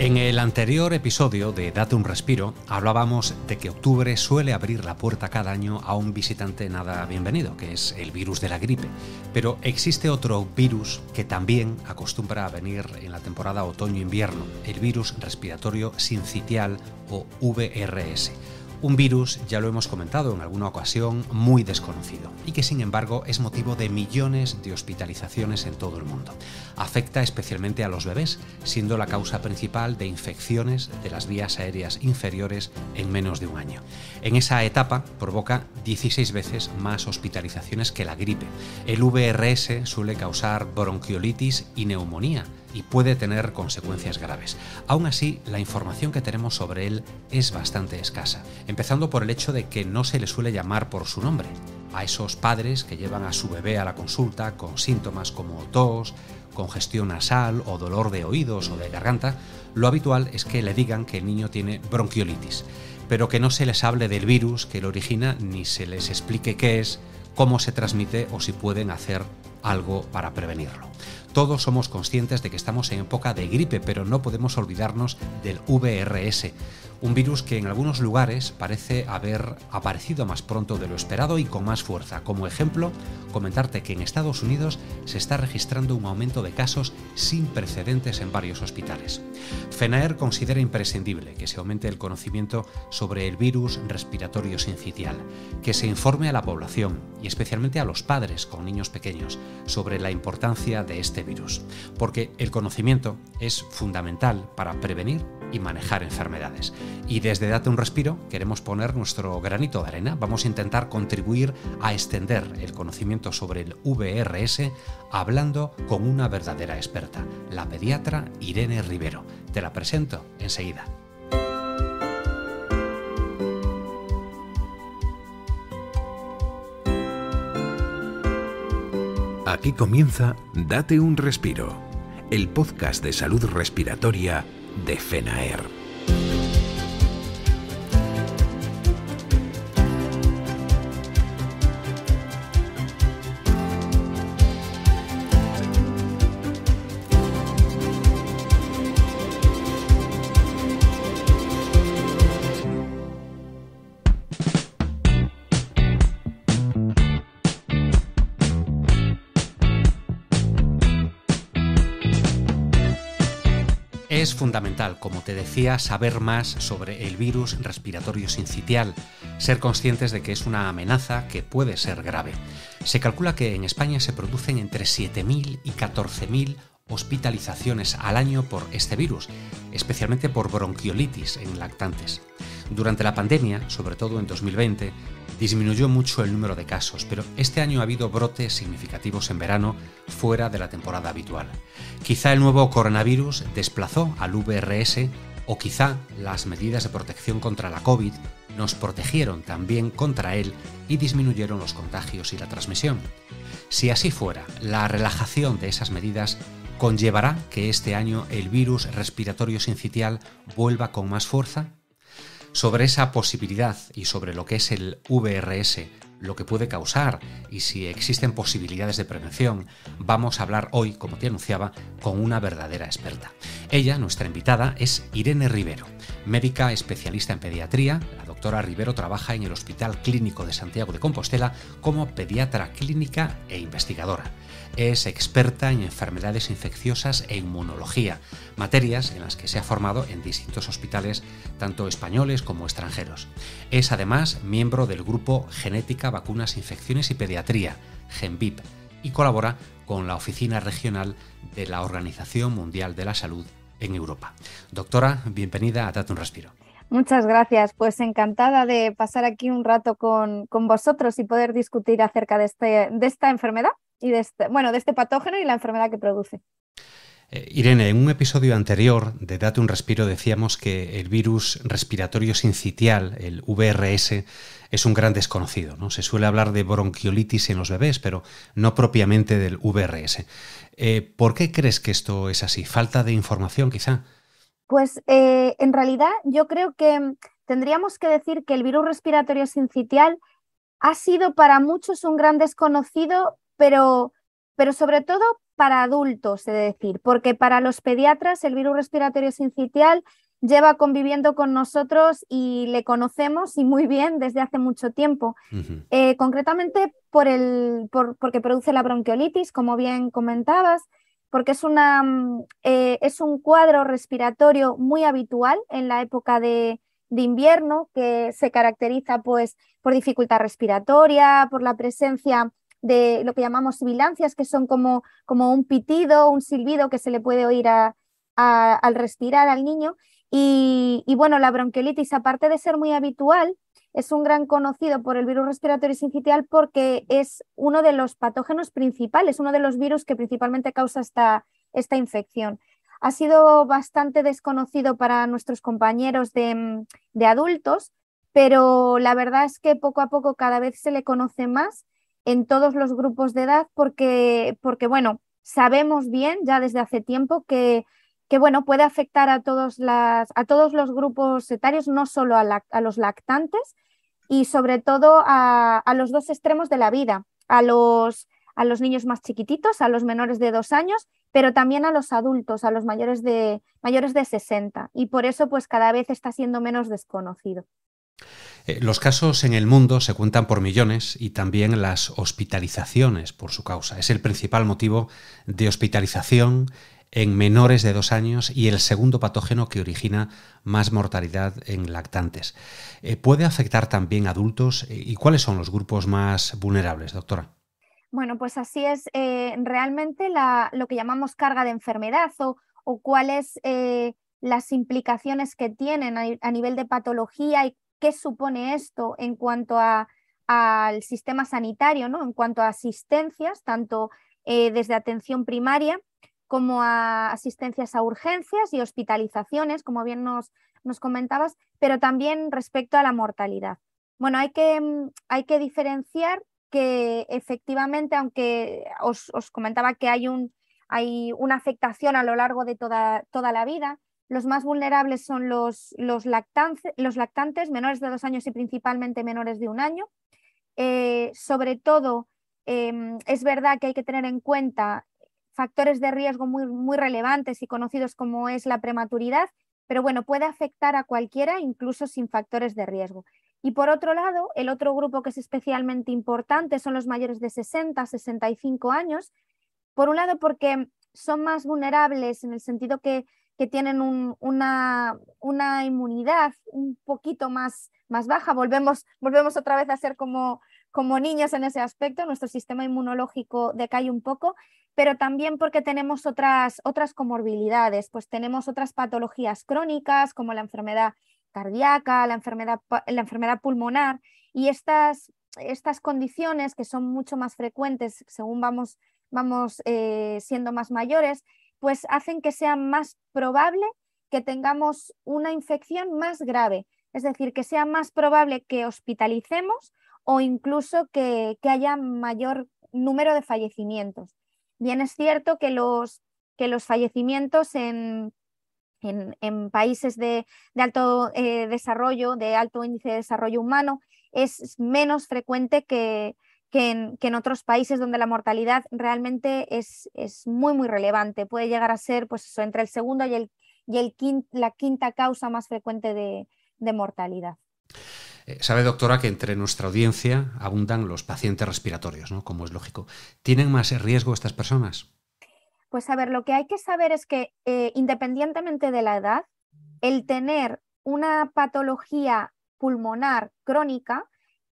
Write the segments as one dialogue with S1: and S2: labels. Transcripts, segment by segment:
S1: En el anterior episodio de Date un respiro hablábamos de que octubre suele abrir la puerta cada año a un visitante nada bienvenido, que es el virus de la gripe. Pero existe otro virus que también acostumbra a venir en la temporada otoño-invierno, el virus respiratorio sincitial o VRS. Un virus, ya lo hemos comentado en alguna ocasión, muy desconocido y que sin embargo es motivo de millones de hospitalizaciones en todo el mundo. Afecta especialmente a los bebés, siendo la causa principal de infecciones de las vías aéreas inferiores en menos de un año. En esa etapa provoca 16 veces más hospitalizaciones que la gripe. El VRS suele causar bronquiolitis y neumonía, y puede tener consecuencias graves. Aún así, la información que tenemos sobre él es bastante escasa, empezando por el hecho de que no se le suele llamar por su nombre. A esos padres que llevan a su bebé a la consulta con síntomas como tos, congestión nasal o dolor de oídos o de garganta, lo habitual es que le digan que el niño tiene bronquiolitis, pero que no se les hable del virus que lo origina ni se les explique qué es, cómo se transmite o si pueden hacer algo para prevenirlo. Todos somos conscientes de que estamos en época de gripe, pero no podemos olvidarnos del VRS, un virus que en algunos lugares parece haber aparecido más pronto de lo esperado y con más fuerza. Como ejemplo, comentarte que en Estados Unidos se está registrando un aumento de casos sin precedentes en varios hospitales. FENAER considera imprescindible que se aumente el conocimiento sobre el virus respiratorio sincitial, que se informe a la población y especialmente a los padres con niños pequeños sobre la importancia de este virus, porque el conocimiento es fundamental para prevenir y manejar enfermedades. Y desde Date un Respiro queremos poner nuestro granito de arena. Vamos a intentar contribuir a extender el conocimiento sobre el VRS hablando con una verdadera experta, la pediatra Irene Rivero. Te la presento enseguida.
S2: Aquí comienza Date un Respiro, el podcast de salud respiratoria de FENAER.
S1: Es fundamental, como te decía, saber más sobre el virus respiratorio sincitial, ser conscientes de que es una amenaza que puede ser grave. Se calcula que en España se producen entre 7.000 y 14.000 hospitalizaciones al año por este virus, especialmente por bronquiolitis en lactantes. Durante la pandemia, sobre todo en 2020, disminuyó mucho el número de casos, pero este año ha habido brotes significativos en verano fuera de la temporada habitual. Quizá el nuevo coronavirus desplazó al VRS o quizá las medidas de protección contra la COVID nos protegieron también contra él y disminuyeron los contagios y la transmisión. Si así fuera, la relajación de esas medidas conllevará que este año el virus respiratorio sincitial vuelva con más fuerza. Sobre esa posibilidad y sobre lo que es el VRS, lo que puede causar y si existen posibilidades de prevención, vamos a hablar hoy, como te anunciaba, con una verdadera experta. Ella, nuestra invitada, es Irene Rivero, médica especialista en pediatría. La doctora Rivero trabaja en el Hospital Clínico de Santiago de Compostela como pediatra clínica e investigadora. Es experta en enfermedades infecciosas e inmunología, materias en las que se ha formado en distintos hospitales, tanto españoles como extranjeros. Es además miembro del grupo Genética, Vacunas, Infecciones y Pediatría, GENVIP, y colabora con la Oficina Regional de la Organización Mundial de la Salud en Europa. Doctora, bienvenida a Date un Respiro.
S3: Muchas gracias, pues encantada de pasar aquí un rato con vosotros y poder discutir acerca de esta enfermedad y de este patógeno y la enfermedad que produce.
S1: Irene, en un episodio anterior de Date un Respiro decíamos que el virus respiratorio sincitial, el VRS, es un gran desconocido, ¿no? Se suele hablar de bronquiolitis en los bebés, pero no propiamente del VRS. ¿Por qué crees que esto es así? ¿Falta de información, quizá?
S3: Pues en realidad yo creo que tendríamos que decir que el virus respiratorio sincitial ha sido para muchos un gran desconocido, pero sobre todo para adultos, he de decir, porque para los pediatras el virus respiratorio sincitial lleva conviviendo con nosotros y le conocemos y muy bien desde hace mucho tiempo. Concretamente porque produce la bronquiolitis, como bien comentabas, porque es un cuadro respiratorio muy habitual en la época de invierno, que se caracteriza pues, por dificultad respiratoria, por la presencia de lo que llamamos sibilancias, que son como un pitido, un silbido que se le puede oír al respirar al niño. Y bueno, la bronquiolitis, aparte de ser muy habitual, es un gran conocido por el virus respiratorio sincitial porque es uno de los patógenos principales, uno de los virus que principalmente causa esta infección. Ha sido bastante desconocido para nuestros compañeros de adultos, pero la verdad es que poco a poco cada vez se le conoce más en todos los grupos de edad porque bueno, sabemos bien ya desde hace tiempo que bueno, puede afectar a todos los grupos etarios, no solo a los lactantes y sobre todo a los dos extremos de la vida, a los niños más chiquititos, a los menores de 2 años, pero también a los adultos, a los mayores de 60. Y por eso pues cada vez está siendo menos desconocido.
S1: Los casos en el mundo se cuentan por millones y también las hospitalizaciones por su causa. Es el principal motivo de hospitalización en menores de 2 años y el segundo patógeno que origina más mortalidad en lactantes. ¿Puede afectar también a adultos? ¿Y cuáles son los grupos más vulnerables, doctora?
S3: Bueno, pues así es. Realmente lo que llamamos carga de enfermedad o cuáles las implicaciones que tienen a nivel de patología y qué supone esto en cuanto al sistema sanitario, ¿no? En cuanto a asistencias, tanto desde atención primaria como a asistencias a urgencias y hospitalizaciones, como bien nos comentabas, pero también respecto a la mortalidad. Bueno, hay que diferenciar que efectivamente, aunque os comentaba que hay una afectación a lo largo de toda la vida, los más vulnerables son los lactantes menores de 2 años y principalmente menores de 1 año. Sobre todo, es verdad que hay que tener en cuenta factores de riesgo muy, muy relevantes y conocidos como es la prematuridad, pero bueno, puede afectar a cualquiera, incluso sin factores de riesgo. Y por otro lado, el otro grupo que es especialmente importante son los mayores de 60, 65 años, por un lado porque son más vulnerables en el sentido que tienen una inmunidad un poquito más baja, volvemos otra vez a ser como niños en ese aspecto, nuestro sistema inmunológico decae un poco, pero también porque tenemos otras comorbilidades, pues tenemos otras patologías crónicas como la enfermedad cardíaca, la enfermedad pulmonar y estas condiciones que son mucho más frecuentes según vamos siendo más mayores, pues hacen que sea más probable que tengamos una infección más grave, es decir, que sea más probable que hospitalicemos o incluso que haya mayor número de fallecimientos. Bien es cierto que los fallecimientos en países de alto desarrollo, de alto índice de desarrollo humano, es menos frecuente que en otros países donde la mortalidad realmente es muy, muy relevante. Puede llegar a ser pues eso, entre el segundo y la quinta causa más frecuente de mortalidad.
S1: Sabe, doctora, que entre nuestra audiencia abundan los pacientes respiratorios, ¿no? Como es lógico. ¿Tienen más riesgo estas personas?
S3: Pues a ver, lo que hay que saber es que independientemente de la edad, el tener una patología pulmonar crónica,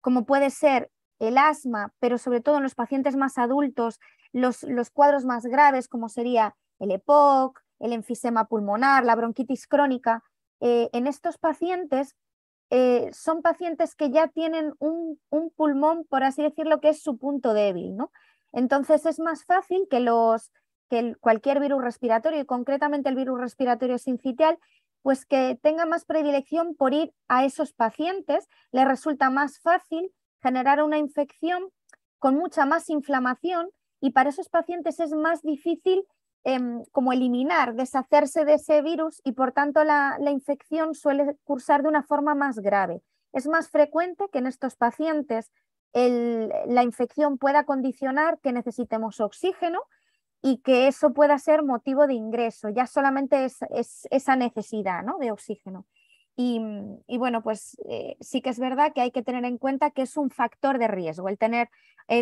S3: como puede ser el asma, pero sobre todo en los pacientes más adultos, los cuadros más graves, como sería el EPOC, el enfisema pulmonar, la bronquitis crónica, en estos pacientes son pacientes que ya tienen un pulmón, por así decirlo, que es su punto débil, ¿no? Entonces es más fácil que cualquier virus respiratorio, y concretamente el virus respiratorio sincitial, pues que tenga más predilección por ir a esos pacientes, les resulta más fácil generar una infección con mucha más inflamación y para esos pacientes es más difícil como eliminar, deshacerse de ese virus y por tanto la infección suele cursar de una forma más grave. Es más frecuente que en estos pacientes la infección pueda condicionar que necesitemos oxígeno y que eso pueda ser motivo de ingreso, ya solamente es esa necesidad, ¿no?, de oxígeno. Y bueno, pues sí que es verdad que hay que tener en cuenta que es un factor de riesgo. El tener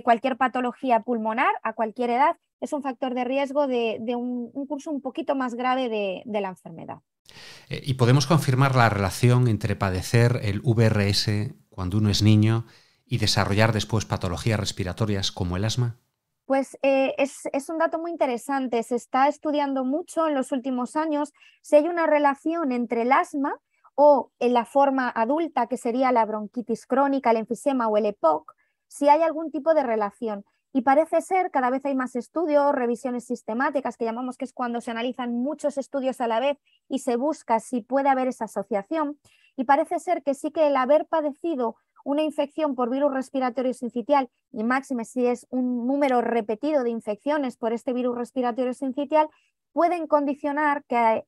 S3: cualquier patología pulmonar a cualquier edad es un factor de riesgo de un curso un poquito más grave de la enfermedad.
S1: ¿Y podemos confirmar la relación entre padecer el VRS cuando uno es niño y desarrollar después patologías respiratorias como el asma?
S3: Pues es un dato muy interesante. Se está estudiando mucho en los últimos años si hay una relación entre el asma o en la forma adulta, que sería la bronquitis crónica, el enfisema o el EPOC, si hay algún tipo de relación. Y parece ser, cada vez hay más estudios, revisiones sistemáticas, que llamamos, que es cuando se analizan muchos estudios a la vez y se busca si puede haber esa asociación. Y parece ser que sí, que el haber padecido una infección por virus respiratorio sincitial, y máxime si es un número repetido de infecciones por este virus respiratorio sincitial, pueden condicionar que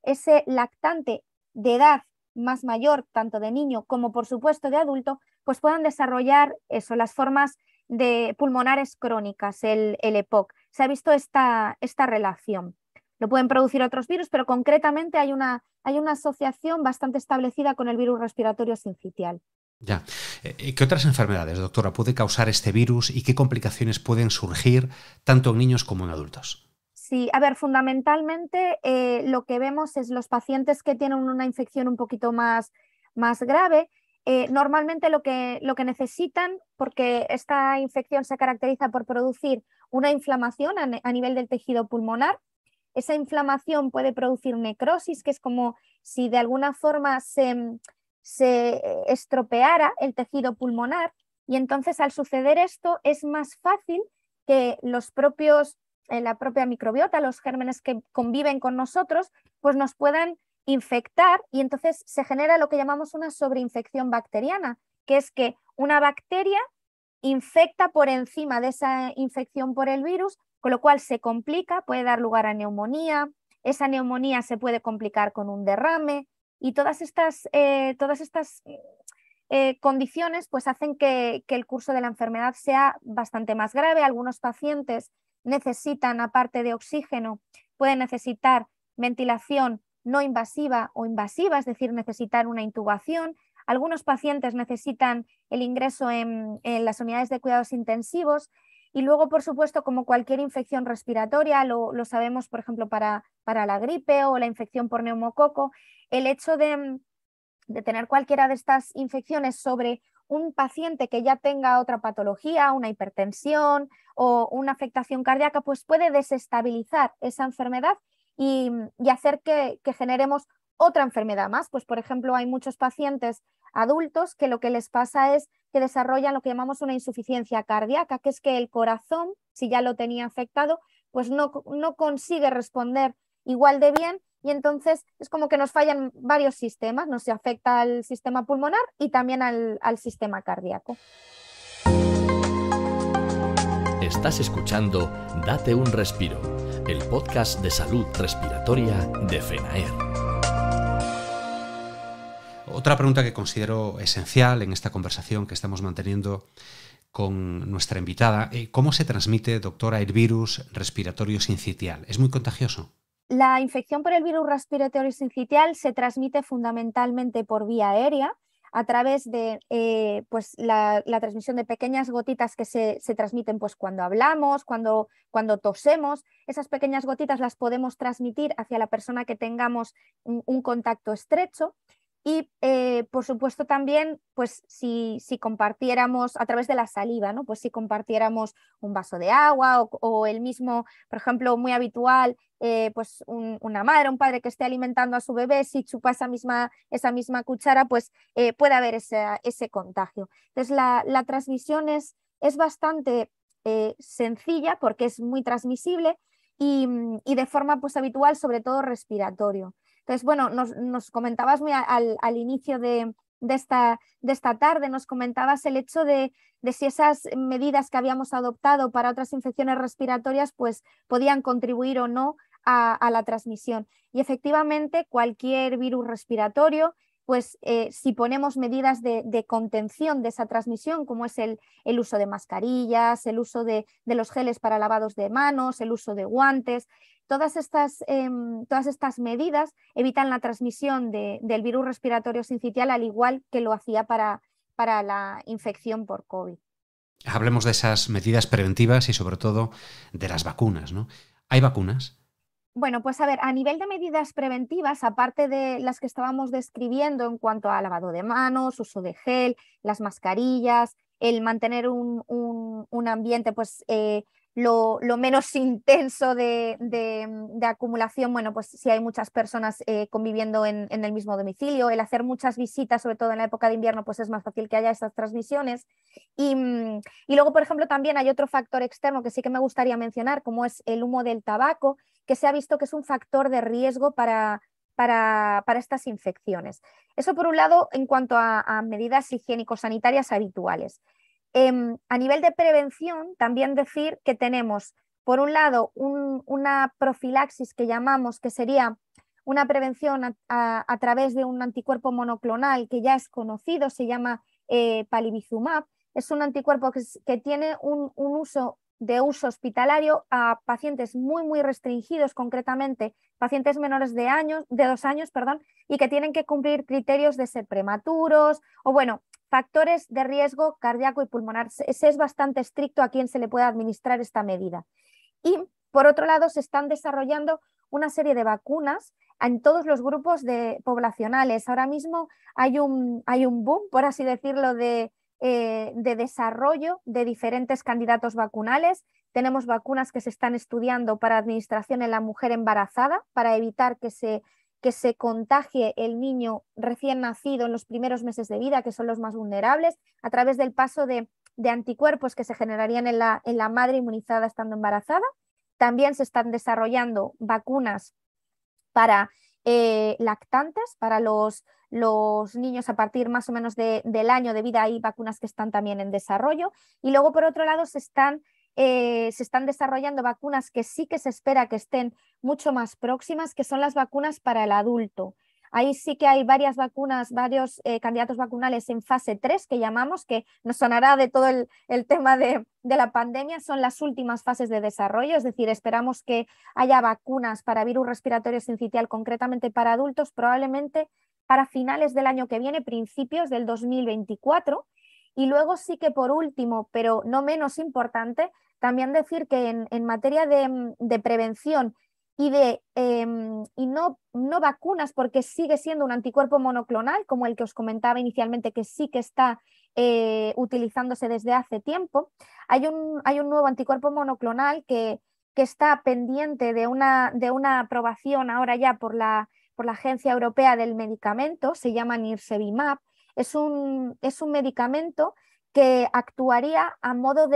S3: ese lactante de edad más mayor, tanto de niño como por supuesto de adulto, pues puedan desarrollar eso, las formas de pulmonares crónicas, el EPOC. Se ha visto esta relación. Lo pueden producir otros virus, pero concretamente hay una asociación bastante establecida con el virus respiratorio sincitial.
S1: Ya. ¿Qué otras enfermedades, doctora, puede causar este virus y qué complicaciones pueden surgir tanto en niños como en adultos?
S3: Sí, a ver, fundamentalmente lo que vemos es los pacientes que tienen una infección un poquito más grave. Normalmente lo que necesitan, porque esta infección se caracteriza por producir una inflamación a nivel del tejido pulmonar. Esa inflamación puede producir necrosis, que es como si de alguna forma se estropeara el tejido pulmonar, y entonces al suceder esto es más fácil que la propia microbiota, los gérmenes que conviven con nosotros, pues nos puedan infectar, y entonces se genera lo que llamamos una sobreinfección bacteriana, que es que una bacteria infecta por encima de esa infección por el virus, con lo cual se complica, puede dar lugar a neumonía, esa neumonía se puede complicar con un derrame, y todas estas condiciones pues hacen que el curso de la enfermedad sea bastante más grave. Algunos pacientes necesitan, aparte de oxígeno, pueden necesitar ventilación no invasiva o invasiva, es decir, necesitar una intubación. Algunos pacientes necesitan el ingreso en las unidades de cuidados intensivos. Y luego, por supuesto, como cualquier infección respiratoria, lo sabemos, por ejemplo, para la gripe o la infección por neumococo, el hecho de tener cualquiera de estas infecciones sobre un paciente que ya tenga otra patología, una hipertensión o una afectación cardíaca, pues puede desestabilizar esa enfermedad y hacer que generemos otra enfermedad más. Pues, por ejemplo, hay muchos pacientes adultos que lo que les pasa es que desarrollan lo que llamamos una insuficiencia cardíaca, que es que el corazón, si ya lo tenía afectado, pues no consigue responder igual de bien, y entonces es como que nos fallan varios sistemas, nos afecta al sistema pulmonar y también al sistema cardíaco.
S4: Estás escuchando Date un Respiro, el podcast de salud respiratoria de FENAER.
S1: Otra pregunta que considero esencial en esta conversación que estamos manteniendo con nuestra invitada: ¿cómo se transmite, doctora, el virus respiratorio sincitial? ¿Es muy contagioso?
S3: La infección por el virus respiratorio sincitial se transmite fundamentalmente por vía aérea, a través de pues la transmisión de pequeñas gotitas que se transmiten pues cuando hablamos, cuando tosemos. Esas pequeñas gotitas las podemos transmitir hacia la persona que tengamos un contacto estrecho. Y por supuesto también, pues si compartiéramos a través de la saliva, ¿no? Pues si compartiéramos un vaso de agua o el mismo, por ejemplo, muy habitual, pues una madre o un padre que esté alimentando a su bebé, si chupa esa misma cuchara, pues puede haber ese contagio. Entonces la transmisión es bastante sencilla, porque es muy transmisible y de forma pues habitual, sobre todo respiratorio. Entonces, bueno, nos comentabas muy al inicio de esta tarde, nos comentabas el hecho de si esas medidas que habíamos adoptado para otras infecciones respiratorias pues podían contribuir o no a la transmisión. Y efectivamente, cualquier virus respiratorio pues si ponemos medidas de contención de esa transmisión, como es el uso de mascarillas, el uso de los geles para lavados de manos, el uso de guantes, todas estas medidas evitan la transmisión del virus respiratorio sincitial, al igual que lo hacía para la infección por COVID.
S1: Hablemos de esas medidas preventivas y sobre todo de las vacunas, ¿no? ¿Hay vacunas?
S3: Bueno, pues a ver, a nivel de medidas preventivas, aparte de las que estábamos describiendo en cuanto a lavado de manos, uso de gel, las mascarillas, el mantener un ambiente pues, lo menos intenso de acumulación, bueno, pues si hay muchas personas conviviendo en el mismo domicilio, el hacer muchas visitas, sobre todo en la época de invierno, pues es más fácil que haya esas transmisiones. Y luego, por ejemplo, también hay otro factor externo que sí que me gustaría mencionar, como es el humo del tabaco, que se ha visto que es un factor de riesgo para estas infecciones. Eso por un lado en cuanto a medidas higiénico-sanitarias habituales. A nivel de prevención, también decir que tenemos, por un lado, una profilaxis que llamamos, que sería una prevención a través de un anticuerpo monoclonal que ya es conocido, se llama palivizumab. Es un anticuerpo que tiene un uso de uso hospitalario a pacientes muy restringidos, concretamente pacientes menores de 2 años, y que tienen que cumplir criterios de ser prematuros o, bueno, factores de riesgo cardíaco y pulmonar. Se es bastante estricto a quién se le puede administrar esta medida. Y, por otro lado, se están desarrollando una serie de vacunas en todos los grupos poblacionales. Ahora mismo hay un boom, por así decirlo, de desarrollo de diferentes candidatos vacunales. Tenemos vacunas que se están estudiando para administración en la mujer embarazada, para evitar que se contagie el niño recién nacido en los primeros meses de vida, que son los más vulnerables, a través del paso de anticuerpos que se generarían en la madre inmunizada estando embarazada. También se están desarrollando vacunas para lactantes, para los niños a partir más o menos del año de vida. Hay vacunas que están también en desarrollo. Y luego, por otro lado, se están desarrollando vacunas que sí que se espera que estén mucho más próximas, que son las vacunas para el adulto. Ahí sí que hay varias vacunas, varios candidatos vacunales en fase 3 que llamamos, que nos sonará de todo el tema de la pandemia. Son las últimas fases de desarrollo, es decir, esperamos que haya vacunas para virus respiratorio sincitial, concretamente para adultos, probablemente para finales del año que viene, principios del 2024. Y luego sí que, por último, pero no menos importante, también decir que en materia de prevención y no vacunas, porque sigue siendo un anticuerpo monoclonal, como el que os comentaba inicialmente, que sí que está utilizándose desde hace tiempo. Hay un nuevo anticuerpo monoclonal que está pendiente de una aprobación ahora ya por la Agencia Europea del Medicamento, se llama Nirsevimab. Es un medicamento que actuaría a modo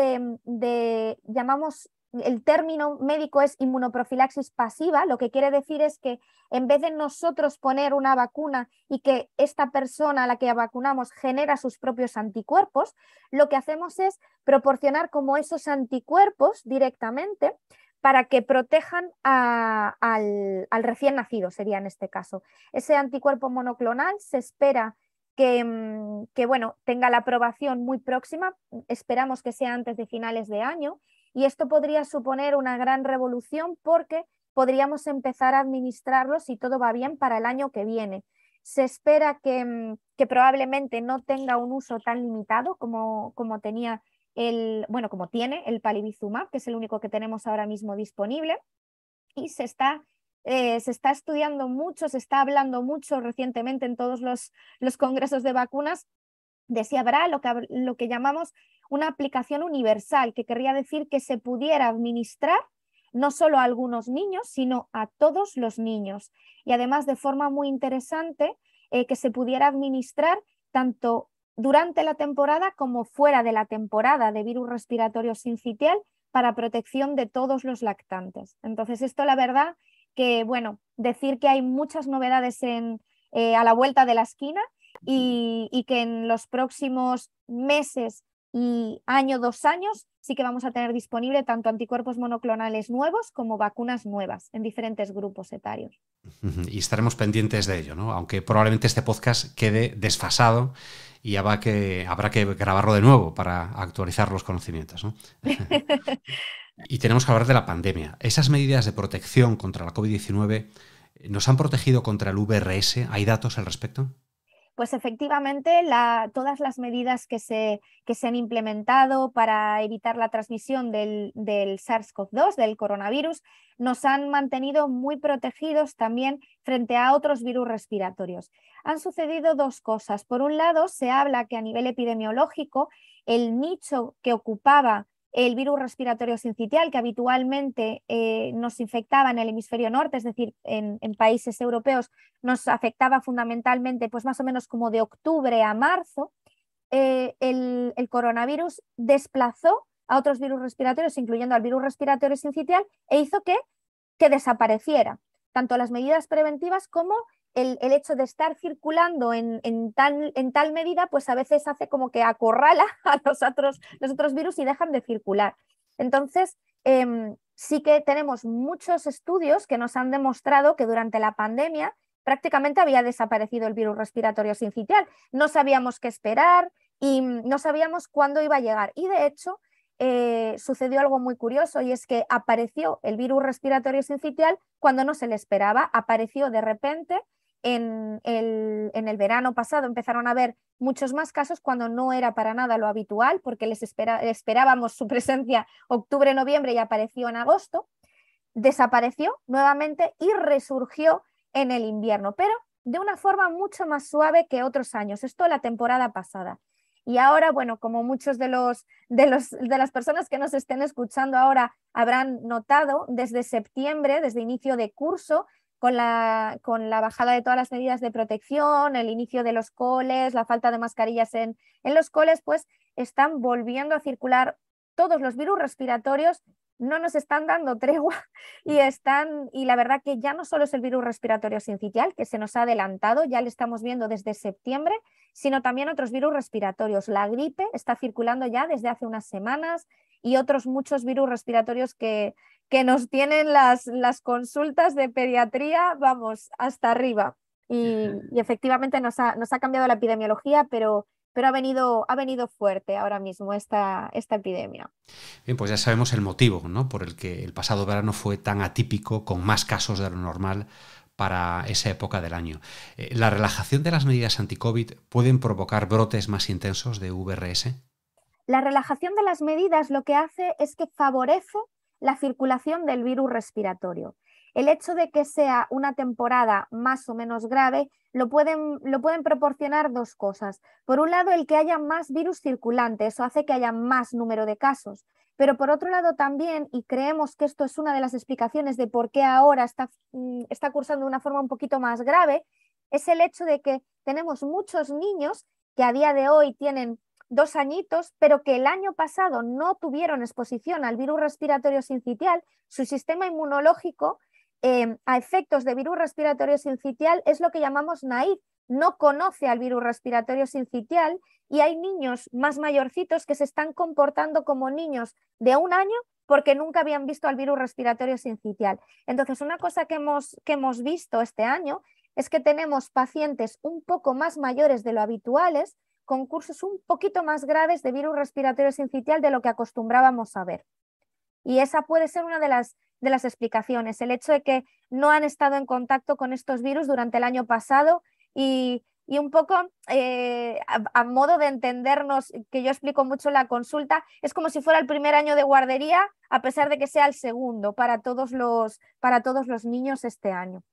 S3: llamamos, el término médico es inmunoprofilaxis pasiva. Lo que quiere decir es que en vez de nosotros poner una vacuna y que esta persona a la que vacunamos genera sus propios anticuerpos, lo que hacemos es proporcionar como esos anticuerpos directamente para que protejan al recién nacido, sería en este caso. Ese anticuerpo monoclonal se espera que bueno, tenga la aprobación muy próxima, esperamos que sea antes de finales de año, y esto podría suponer una gran revolución porque podríamos empezar a administrarlo, si todo va bien, para el año que viene. Se espera que probablemente no tenga un uso tan limitado como tiene el palivizumab, que es el único que tenemos ahora mismo disponible, y se está estudiando mucho, se está hablando mucho recientemente en todos los congresos de vacunas de si habrá lo que llamamos una aplicación universal, que querría decir que se pudiera administrar no solo a algunos niños, sino a todos los niños. Y además, de forma muy interesante, que se pudiera administrar tanto durante la temporada como fuera de la temporada de virus respiratorio sincitial, para protección de todos los lactantes. Entonces, esto, la verdad que, bueno, decir que hay muchas novedades a la vuelta de la esquina y que en los próximos meses y año, 2 años, sí que vamos a tener disponible tanto anticuerpos monoclonales nuevos como vacunas nuevas en diferentes grupos etarios.
S1: Y estaremos pendientes de ello, ¿no? Aunque probablemente este podcast quede desfasado y habrá que grabarlo de nuevo para actualizar los conocimientos, ¿no? Y tenemos que hablar de la pandemia. Esas medidas de protección contra la COVID-19 nos han protegido contra el VRS. ¿Hay datos al respecto?
S3: Pues efectivamente, todas las medidas que se han implementado para evitar la transmisión del SARS-CoV-2, del coronavirus, nos han mantenido muy protegidos también frente a otros virus respiratorios. Han sucedido 2 cosas. Por un lado, se habla que a nivel epidemiológico, el nicho que ocupaba el virus respiratorio sincitial, que habitualmente nos infectaba en el hemisferio norte, es decir, en países europeos, nos afectaba fundamentalmente pues más o menos como de octubre a marzo, el coronavirus desplazó a otros virus respiratorios, incluyendo al virus respiratorio sincitial, e hizo que desapareciera. Tanto las medidas preventivas como el hecho de estar circulando en tal medida, pues a veces hace como que acorrala a los otros virus y dejan de circular. Entonces, sí que tenemos muchos estudios que nos han demostrado que durante la pandemia prácticamente había desaparecido el virus respiratorio sincitial. No sabíamos qué esperar y no sabíamos cuándo iba a llegar. Y de hecho, sucedió algo muy curioso, y es que apareció el virus respiratorio sincitial cuando no se le esperaba. Apareció de repente en el verano pasado. Empezaron a haber muchos más casos cuando no era para nada lo habitual, porque esperábamos su presencia octubre, noviembre, y apareció en agosto. Desapareció nuevamente y resurgió en el invierno, pero de una forma mucho más suave que otros años. Esto la temporada pasada. Y ahora, bueno, como muchos de las personas que nos estén escuchando ahora habrán notado, desde septiembre, desde inicio de curso, con la bajada de todas las medidas de protección, el inicio de los coles, la falta de mascarillas en los coles, pues están volviendo a circular todos los virus respiratorios. No nos están dando tregua y la verdad que ya no solo es el virus respiratorio sincitial, que se nos ha adelantado, ya lo estamos viendo desde septiembre, sino también otros virus respiratorios. La gripe está circulando ya desde hace unas semanas y otros muchos virus respiratorios que nos tienen las consultas de pediatría, vamos, hasta arriba. Y efectivamente nos ha cambiado la epidemiología, pero ha venido fuerte ahora mismo esta epidemia.
S1: Bien, pues ya sabemos el motivo, ¿no?, por el que el pasado verano fue tan atípico, con más casos de lo normal para esa época del año. ¿La relajación de las medidas anti-COVID pueden provocar brotes más intensos de VRS?
S3: La relajación de las medidas lo que hace es que favorece la circulación del virus respiratorio. El hecho de que sea una temporada más o menos grave lo pueden proporcionar 2 cosas. Por un lado, el que haya más virus circulante, eso hace que haya más número de casos. Pero por otro lado también, y creemos que esto es una de las explicaciones de por qué ahora está cursando de una forma un poquito más grave, es el hecho de que tenemos muchos niños que a día de hoy tienen 2 añitos, pero que el año pasado no tuvieron exposición al virus respiratorio sincitial. Su sistema inmunológico, a efectos de virus respiratorio sincitial, es lo que llamamos naïf, no conoce al virus respiratorio sincitial, y hay niños más mayorcitos que se están comportando como niños de 1 año porque nunca habían visto al virus respiratorio sincitial. Entonces, una cosa que hemos visto este año es que tenemos pacientes un poco más mayores de lo habituales, con cursos un poquito más graves de virus respiratorio sincitial de lo que acostumbrábamos a ver. Y esa puede ser una de las explicaciones, el hecho de que no han estado en contacto con estos virus durante el año pasado y un poco a modo de entendernos, que yo explico mucho en la consulta, es como si fuera el primer año de guardería, a pesar de que sea el segundo para todos los niños este año.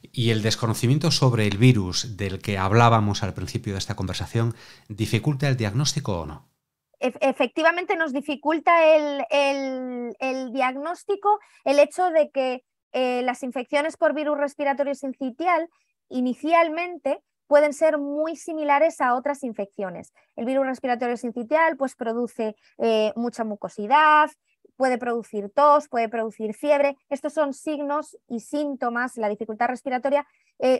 S1: ¿Y el desconocimiento sobre el virus del que hablábamos al principio de esta conversación dificulta el diagnóstico o no?
S3: Efectivamente nos dificulta el diagnóstico el hecho de que las infecciones por virus respiratorio sincitial inicialmente pueden ser muy similares a otras infecciones. El virus respiratorio sincitial pues produce mucha mucosidad, puede producir tos, puede producir fiebre. Estos son signos y síntomas, la dificultad respiratoria,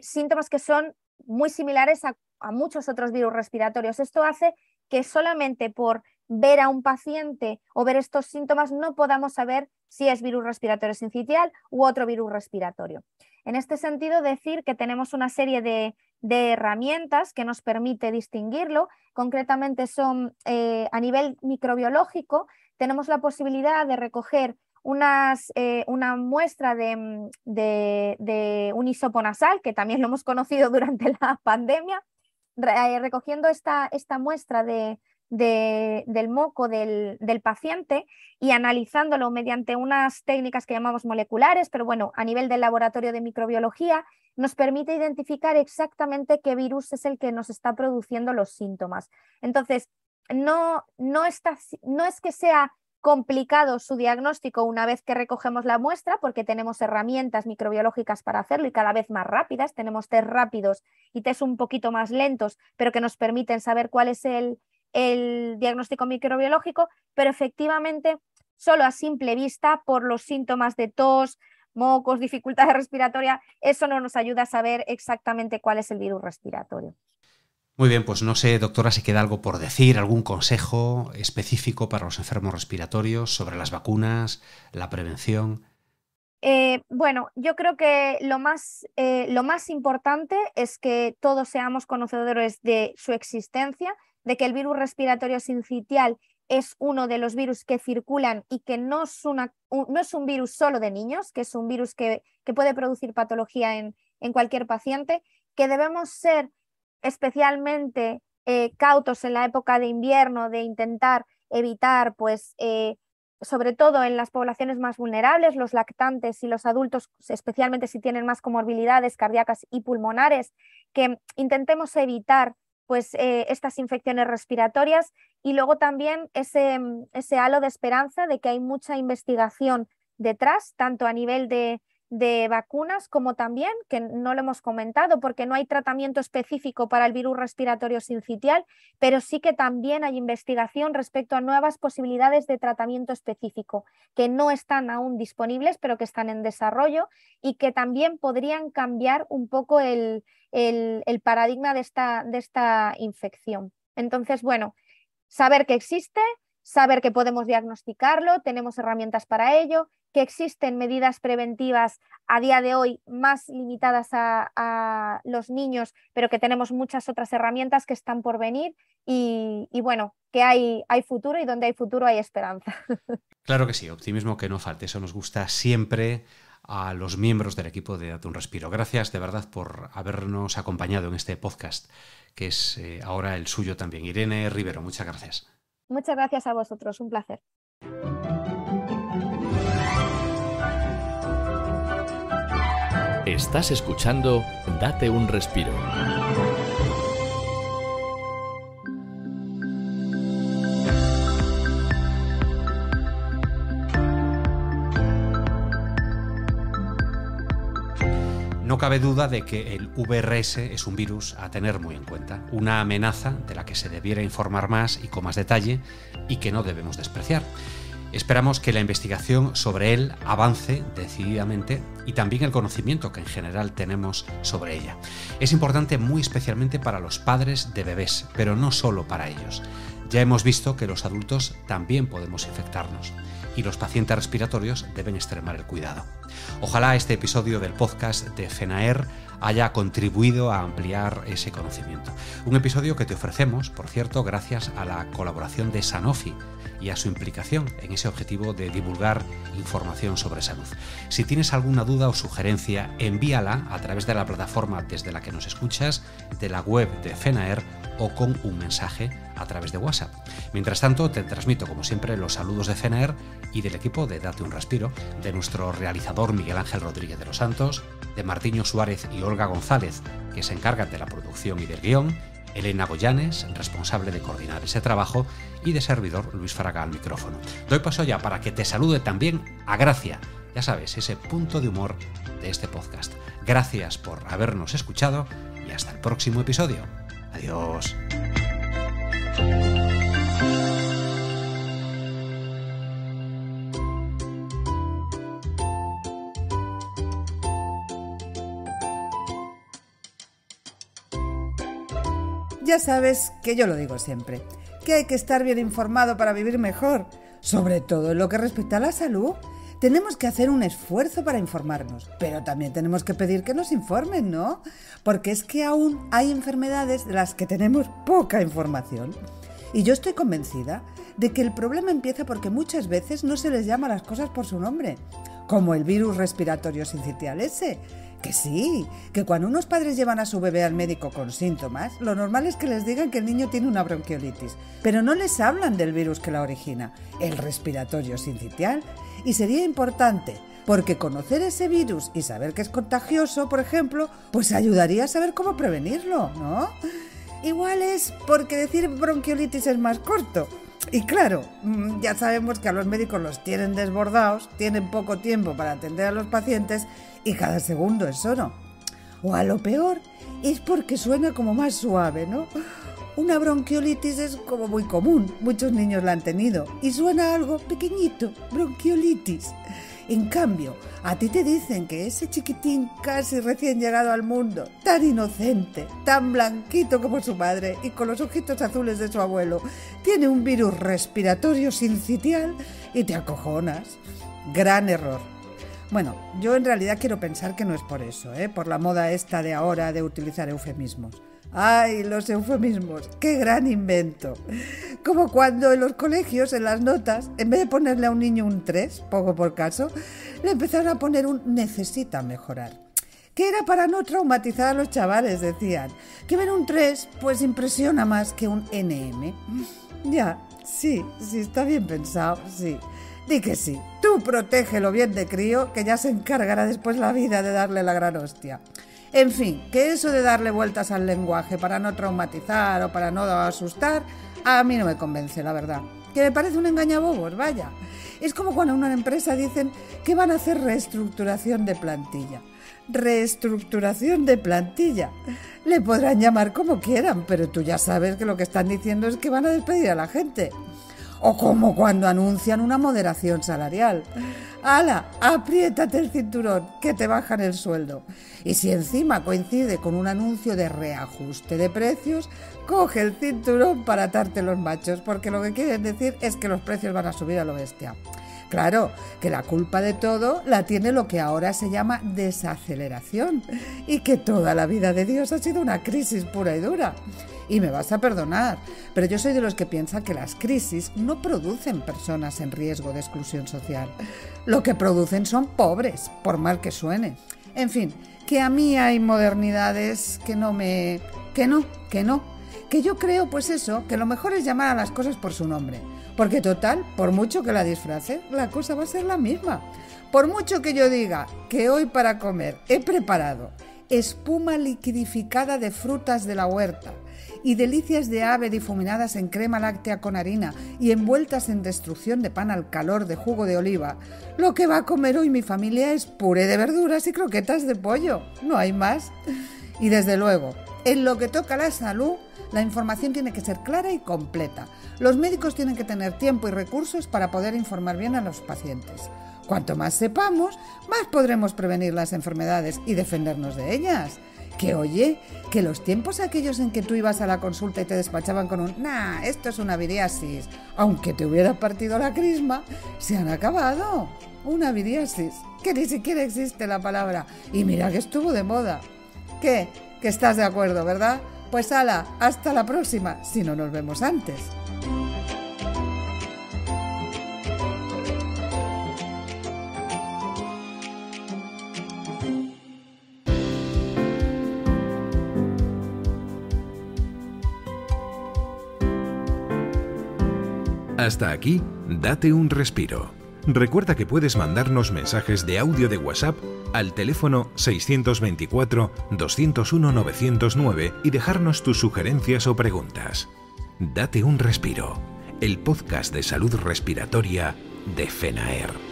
S3: síntomas que son muy similares a muchos otros virus respiratorios. Esto hace que solamente por ver a un paciente o ver estos síntomas no podamos saber si es virus respiratorio sincitial u otro virus respiratorio. En este sentido, decir que tenemos una serie de herramientas que nos permite distinguirlo. Concretamente son a nivel microbiológico, tenemos la posibilidad de recoger una muestra de un hisopo nasal, que también lo hemos conocido durante la pandemia, recogiendo esta muestra del moco del paciente y analizándolo mediante unas técnicas que llamamos moleculares, pero bueno, a nivel del laboratorio de microbiología, nos permite identificar exactamente qué virus es el que nos está produciendo los síntomas. Entonces, no es que sea complicado su diagnóstico una vez que recogemos la muestra, porque tenemos herramientas microbiológicas para hacerlo y cada vez más rápidas. Tenemos test rápidos y test un poquito más lentos, pero que nos permiten saber cuál es el diagnóstico microbiológico, pero efectivamente solo a simple vista, por los síntomas de tos, mocos, dificultad respiratoria, eso no nos ayuda a saber exactamente cuál es el virus respiratorio.
S1: Muy bien, pues no sé, doctora, si queda algo por decir, algún consejo específico para los enfermos respiratorios sobre las vacunas, la prevención.
S3: Bueno, yo creo que lo más importante es que todos seamos conocedores de su existencia, de que el virus respiratorio sincitial es uno de los virus que circulan y que no es un virus solo de niños, que es un virus que puede producir patología en cualquier paciente, que debemos ser especialmente cautos en la época de invierno, de intentar evitar, pues, sobre todo en las poblaciones más vulnerables, los lactantes y los adultos, especialmente si tienen más comorbilidades cardíacas y pulmonares, que intentemos evitar pues, estas infecciones respiratorias, y luego también ese halo de esperanza de que hay mucha investigación detrás, tanto a nivel de vacunas como también, que no lo hemos comentado porque no hay tratamiento específico para el virus respiratorio sincitial, pero sí que también hay investigación respecto a nuevas posibilidades de tratamiento específico que no están aún disponibles, pero que están en desarrollo y que también podrían cambiar un poco el paradigma de esta infección. Entonces, bueno, saber que existe, saber que podemos diagnosticarlo, tenemos herramientas para ello, que existen medidas preventivas a día de hoy más limitadas a los niños, pero que tenemos muchas otras herramientas que están por venir y bueno, que hay futuro, y donde hay futuro hay esperanza.
S1: Claro que sí, optimismo que no falte, eso nos gusta siempre a los miembros del equipo de Date un Respiro. Gracias de verdad por habernos acompañado en este podcast, que es ahora el suyo también. Irene Rivero, muchas gracias.
S3: Muchas gracias a vosotros, un placer.
S4: Estás escuchando Date un Respiro.
S1: No cabe duda de que el VRS es un virus a tener muy en cuenta, una amenaza de la que se debiera informar más y con más detalle y que no debemos despreciar. Esperamos que la investigación sobre él avance decididamente y también el conocimiento que en general tenemos sobre ella. Es importante muy especialmente para los padres de bebés, pero no solo para ellos. Ya hemos visto que los adultos también podemos infectarnos y los pacientes respiratorios deben extremar el cuidado. Ojalá este episodio del podcast de FENAER haya contribuido a ampliar ese conocimiento. Un episodio que te ofrecemos, por cierto, gracias a la colaboración de Sanofi y a su implicación en ese objetivo de divulgar información sobre salud. Si tienes alguna duda o sugerencia, envíala a través de la plataforma desde la que nos escuchas, de la web de FENAER o con un mensaje a través de WhatsApp. Mientras tanto, te transmito, como siempre, los saludos de FENAER y del equipo de Date un Respiro, de nuestro realizador Miguel Ángel Rodríguez de los Santos, de Martiño Suárez y Olga González, que se encargan de la producción y del guión, Elena Goyanes, responsable de coordinar ese trabajo, y de servidor Luis Fraga al micrófono. Doy paso ya para que te salude también a Gracia, ya sabes, ese punto de humor de este podcast. Gracias por habernos escuchado y hasta el próximo episodio. Adiós.
S5: Ya sabes que yo lo digo siempre, que hay que estar bien informado para vivir mejor, sobre todo en lo que respecta a la salud. Tenemos que hacer un esfuerzo para informarnos, pero también tenemos que pedir que nos informen, ¿no? Porque es que aún hay enfermedades de las que tenemos poca información. Y yo estoy convencida de que el problema empieza porque muchas veces no se les llama a las cosas por su nombre, como el virus respiratorio sincitial ese. Que sí, que cuando unos padres llevan a su bebé al médico con síntomas, lo normal es que les digan que el niño tiene una bronquiolitis, pero no les hablan del virus que la origina, el respiratorio sincitial. Y sería importante, porque conocer ese virus y saber que es contagioso, por ejemplo, pues ayudaría a saber cómo prevenirlo, ¿no? Igual es porque decir bronquiolitis es más corto. Y claro, ya sabemos que a los médicos los tienen desbordados, tienen poco tiempo para atender a los pacientes y cada segundo es oro. O a lo peor es porque suena como más suave, ¿no? Una bronquiolitis es como muy común, muchos niños la han tenido y suena algo pequeñito, bronquiolitis. En cambio, a ti te dicen que ese chiquitín casi recién llegado al mundo, tan inocente, tan blanquito como su madre y con los ojitos azules de su abuelo, tiene un virus respiratorio sincitial y te acojonas. Gran error. Bueno, yo en realidad quiero pensar que no es por eso, por la moda esta de ahora de utilizar eufemismos. ¡Ay, los eufemismos! ¡Qué gran invento! Como cuando en los colegios, en las notas, en vez de ponerle a un niño un 3, poco por caso, le empezaron a poner un necesita mejorar. Que era para no traumatizar a los chavales, decían. Que ver un 3, pues impresiona más que un NM. Ya, sí, está bien pensado, sí. Di que sí, tú protégelo bien de crío, que ya se encargará después la vida de darle la gran hostia. En fin, que eso de darle vueltas al lenguaje para no traumatizar o para no asustar, a mí no me convence, la verdad. Que me parece un engañabobos, vaya. Es como cuando en una empresa dicen que van a hacer reestructuración de plantilla. Reestructuración de plantilla. Le podrán llamar como quieran, pero tú ya sabes que lo que están diciendo es que van a despedir a la gente. O como cuando anuncian una moderación salarial. ¡Hala! Apriétate el cinturón, que te bajan el sueldo. Y si encima coincide con un anuncio de reajuste de precios, coge el cinturón para atarte los machos, porque lo que quieren decir es que los precios van a subir a lo bestia. Claro, que la culpa de todo la tiene lo que ahora se llama desaceleración, y que toda la vida de Dios ha sido una crisis pura y dura. Y me vas a perdonar, pero yo soy de los que piensan que las crisis no producen personas en riesgo de exclusión social. Lo que producen son pobres, por mal que suene. En fin, que a mí hay modernidades que que yo creo, pues eso, que lo mejor es llamar a las cosas por su nombre. Porque total, por mucho que la disfrace, la cosa va a ser la misma. Por mucho que yo diga que hoy para comer he preparado espuma liquidificada de frutas de la huerta y delicias de ave difuminadas en crema láctea con harina y envueltas en destrucción de pan al calor de jugo de oliva, lo que va a comer hoy mi familia es puré de verduras y croquetas de pollo. No hay más. Y desde luego, en lo que toca a la salud, la información tiene que ser clara y completa. Los médicos tienen que tener tiempo y recursos para poder informar bien a los pacientes. Cuanto más sepamos, más podremos prevenir las enfermedades y defendernos de ellas. Que oye, que los tiempos aquellos en que tú ibas a la consulta y te despachaban con un esto es una viriasis, aunque te hubiera partido la crisma, se han acabado. Una viriasis, que ni siquiera existe la palabra. Y mira que estuvo de moda. ¿Qué? Que estás de acuerdo, ¿verdad? Pues hala, hasta la próxima, si no nos vemos antes.
S2: Hasta aquí, date un respiro. Recuerda que puedes mandarnos mensajes de audio de WhatsApp al teléfono 624-201-909 y dejarnos tus sugerencias o preguntas. Date un respiro, el podcast de salud respiratoria de FENAER.